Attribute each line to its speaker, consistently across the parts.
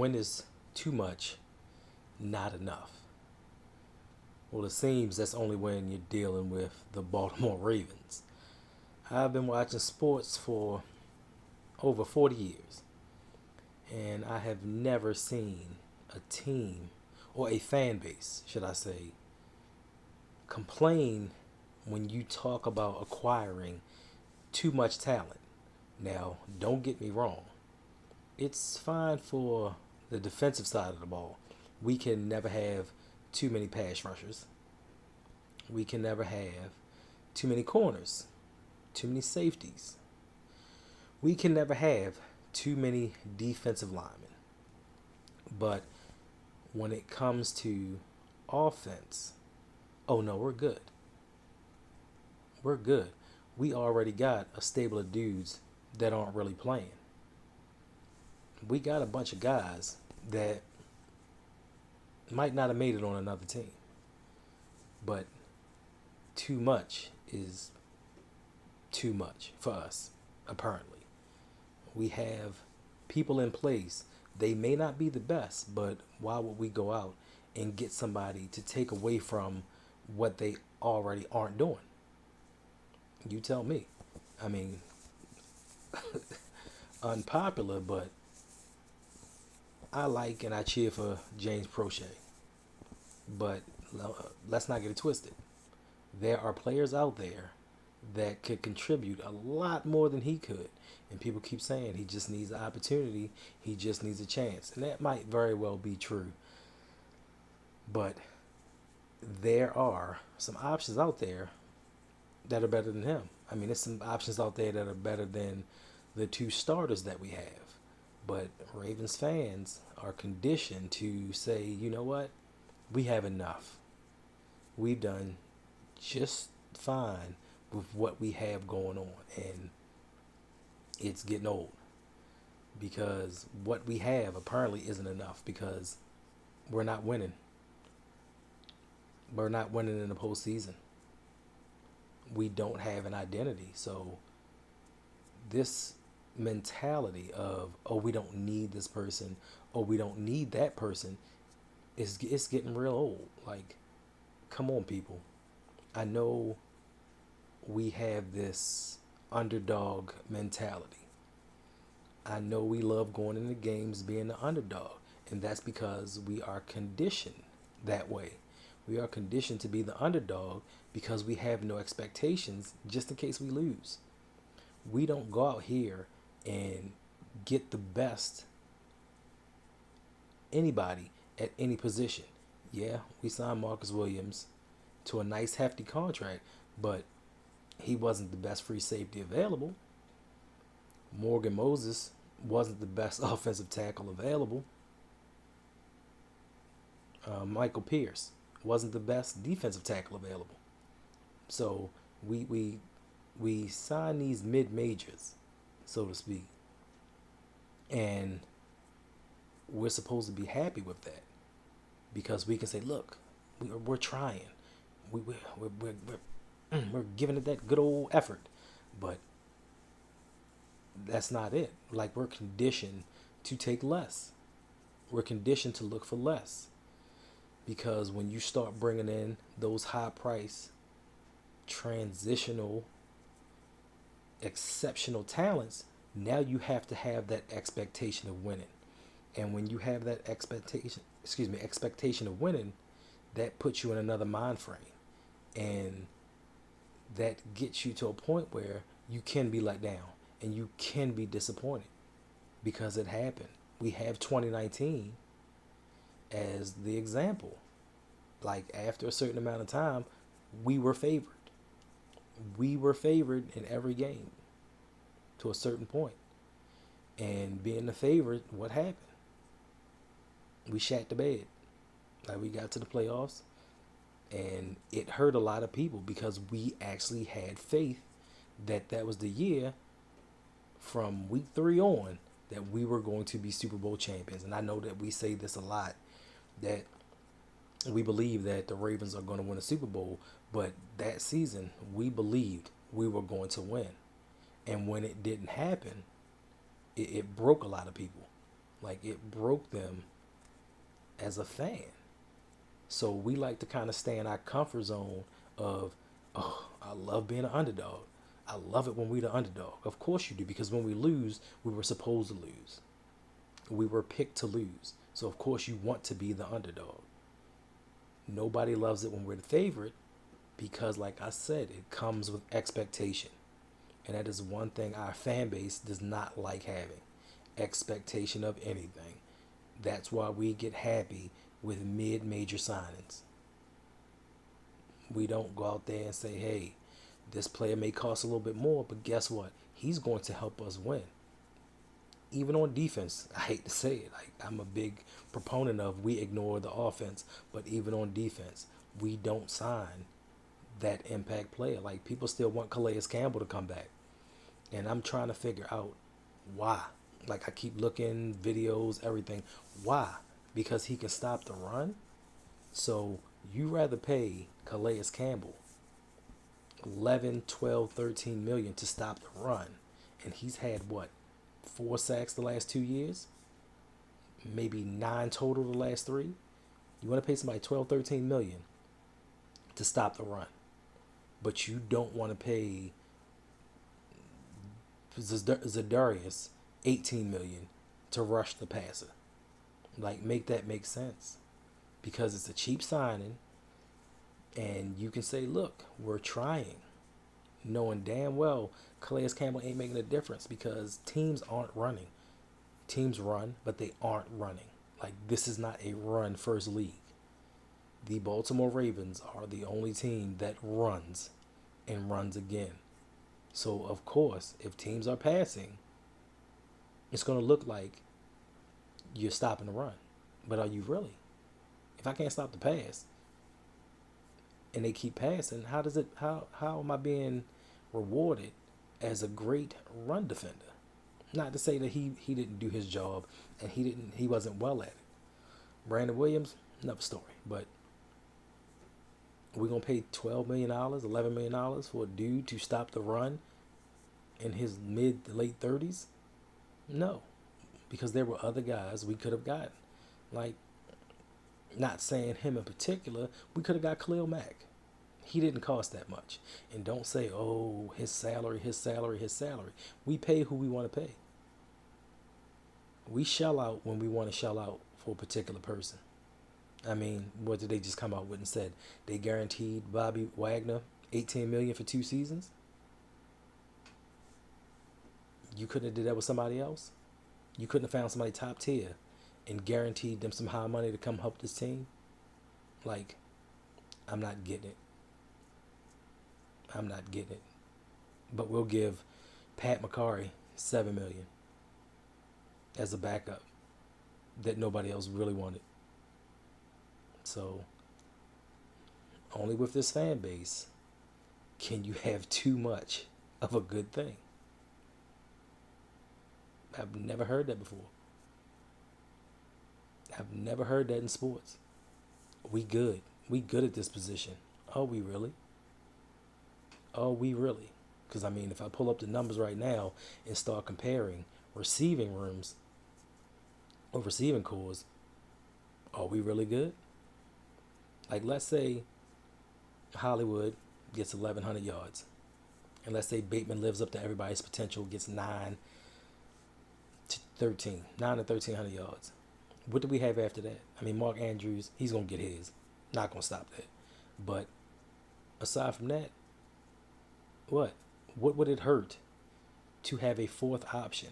Speaker 1: When is too much not enough? Well, it seems that's only when you're dealing with the Baltimore Ravens. I've been watching sports for over 40 years, and I have never seen a team or a fan base, should I say, complain when you talk about acquiring too much talent. Now, don't get me wrong, it's fine for the defensive side of the ball. We can never have too many pass rushers. We can never have too many corners, too many safeties. We can never have too many defensive linemen. But when it comes to offense, oh no, we're good. We're good. We already got a stable of dudes that aren't really playing. We got a bunch of guys that might not have made it on another team. But too much is too much for us, apparently. We have people in place. They may not be the best, but why would we go out and get somebody to take away from what they already aren't doing? You tell me. I mean, unpopular, but I like and I cheer for James Prochet. But let's not get it twisted. There are players out there that could contribute a lot more than he could. And people keep saying he just needs an opportunity, he just needs a chance. And that might very well be true. But there are some options out there that are better than him. I mean, there's some options out there that are better than the two starters that we have. But Ravens fans are conditioned to say, you know what? We have enough. We've done just fine with what we have going on. And it's getting old because what we have apparently isn't enough because we're not winning. We're not winning in the postseason. We don't have an identity. So this mentality of, oh, we don't need this person, or we don't need that person, it's getting real old. Like, come on, people. I know we have this underdog mentality. I know we love going into games being the underdog, and that's because we are conditioned that way. We are conditioned to be the underdog because we have no expectations just in case we lose. We don't go out here and get the best anybody at any position. Yeah, we signed Marcus Williams to a nice hefty contract, but he wasn't the best free safety available. Morgan Moses wasn't the best offensive tackle available. Michael Pierce wasn't the best defensive tackle available. So we sign these mid majors, so to speak, and we're supposed to be happy with that because we can say, look, we're trying, we're giving it that good old effort, but that's not it. Like, we're conditioned to take less. We're conditioned to look for less because when you start bringing in those high price transitional exceptional talents, now you have to have that expectation of winning. And when you have that expectation of winning, that puts you in another mind frame. And that gets you to a point where you can be let down and you can be disappointed because it happened. We have 2019 as the example. Like, after a certain amount of time, we were favored. We were favored in every game to a certain point. And being the favorite, what happened? We shat the bed. Like, we got to the playoffs, and it hurt a lot of people because we actually had faith that that was the year from week 3 on that we were going to be Super Bowl champions. And I know that we say this a lot, that we believe that the Ravens are going to win a Super Bowl, but that season we believed we were going to win. And when it didn't happen, it broke a lot of people. Like, it broke them as a fan. So we like to kind of stay in our comfort zone of, oh, I love being an underdog. I love it when we're the underdog. Of course you do, because when we lose, we were supposed to lose. We were picked to lose. So of course you want to be the underdog. Nobody loves it when we're the favorite because, like I said, it comes with expectation. And that is one thing our fan base does not like having: expectation of anything. That's why we get happy with mid-major signings. We don't go out there and say, hey, this player may cost a little bit more, but guess what? He's going to help us win. Even on defense, I hate to say it, like, I'm a big proponent of we ignore the offense, but even on defense, we don't sign that impact player. Like, people still want Calais Campbell to come back, and I'm trying to figure out why. Like, I keep looking, videos, everything. Why? Because he can stop the run? So you rather pay Calais Campbell 11, 12, 13 million to stop the run, and he's had what, 4 sacks the last 2 years, maybe 9 total the last 3. You want to pay somebody 12, 13 million to stop the run, but you don't want to pay Zadarius 18 million to rush the passer. Like, make that make sense, because it's a cheap signing, and you can say, look, we're trying, knowing damn well Calais Campbell ain't making a difference because teams aren't running. Teams run, but they aren't running. Like, this is not a run first league. The Baltimore Ravens are the only team that runs and runs again. So, of course, if teams are passing, it's going to look like you're stopping the run. But are you really? If I can't stop the pass and they keep passing, how am I being rewarded as a great run defender? Not to say that he didn't do his job and he wasn't well at it. Brandon Williams, another story. But we're gonna pay $12 million, $11 million for a dude to stop the run in his mid to late 30s? No, because there were other guys we could have gotten. Like, not saying him in particular, we could have got Khalil Mack. He didn't cost that much. And don't say, oh, his salary. We pay who we want to pay. We shell out when we want to shell out for a particular person. I mean, what did they just come out with and said? They guaranteed Bobby Wagner $18 million for 2 seasons? You couldn't have did that with somebody else? You couldn't have found somebody top tier and guaranteed them some high money to come help this team? Like, I'm not getting it. But we'll give Pat McCarry $7 million as a backup that nobody else really wanted. So, only with this fan base can you have too much of a good thing. I've never heard that before. I've never heard that in sports. We good. We good at this position. Are we really? Because, I mean, if I pull up the numbers right now and start comparing receiving rooms or receiving cores, are we really good? Like, let's say Hollywood gets 1,100 yards. And let's say Bateman lives up to everybody's potential, gets 9 to 1,300 yards. What do we have after that? I mean, Mark Andrews, he's going to get his. Not going to stop that. But aside from that, what would it hurt to have a fourth option?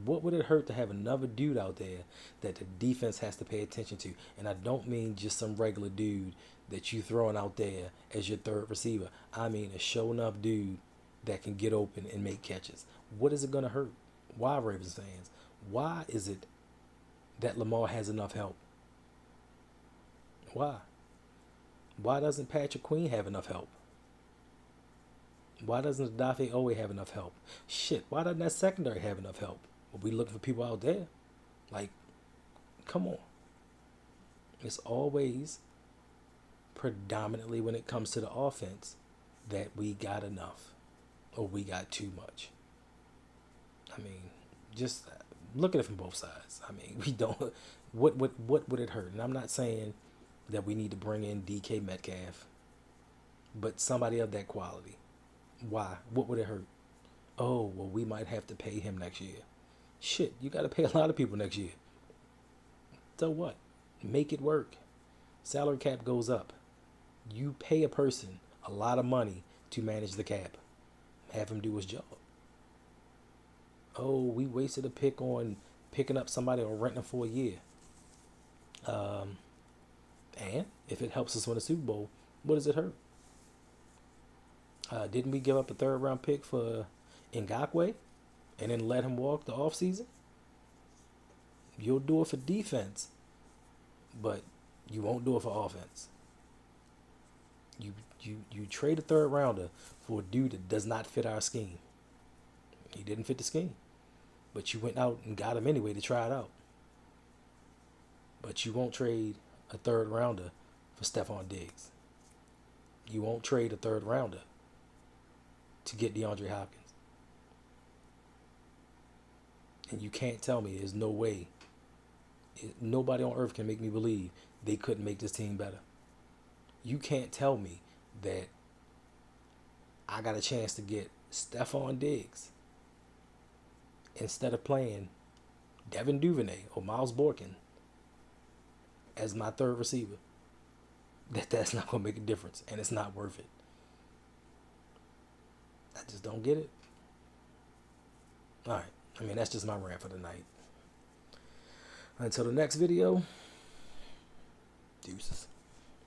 Speaker 1: What would it hurt to have another dude out there that the defense has to pay attention to? And I don't mean just some regular dude that you throwing out there as your third receiver. I mean a show enough dude that can get open and make catches. What is it going to hurt? Why, Ravens fans? Why is it that Lamar has enough help? Why? Why doesn't Patrick Queen have enough help? Why doesn't Dafe Owe have enough help? Shit, why doesn't that secondary have enough help? Well, we looking for people out there. Like, come on. It's always predominantly when it comes to the offense that we got enough or we got too much. I mean, just look at it from both sides. I mean, we don't. What would it hurt? And I'm not saying that we need to bring in DK Metcalf, but somebody of that quality. Why? What would it hurt? Oh, well, we might have to pay him next year. Shit, you got to pay a lot of people next year. So what? Make it work. Salary cap goes up. You pay a person a lot of money to manage the cap. Have him do his job. Oh, we wasted a pick on picking up somebody or renting them for a year. And if it helps us win a Super Bowl, what does it hurt? Didn't we give up a third round pick for Ngakoue and then let him walk the offseason? You'll do it for defense, but you won't do it for offense. You trade a third rounder for a dude that does not fit our scheme. He didn't fit the scheme, but you went out and got him anyway to try it out. But you won't trade a third rounder for Stephon Diggs. You won't trade a third rounder to get DeAndre Hopkins. And you can't tell me there's no way. Nobody on earth can make me believe they couldn't make this team better. You can't tell me that I got a chance to get Stephon Diggs instead of playing Devin Duvernay or Miles Boykin as my third receiver. That's not going to make a difference, and it's not worth it. I just don't get it. All right. I mean, that's just my rant for tonight. Until the next video, deuces.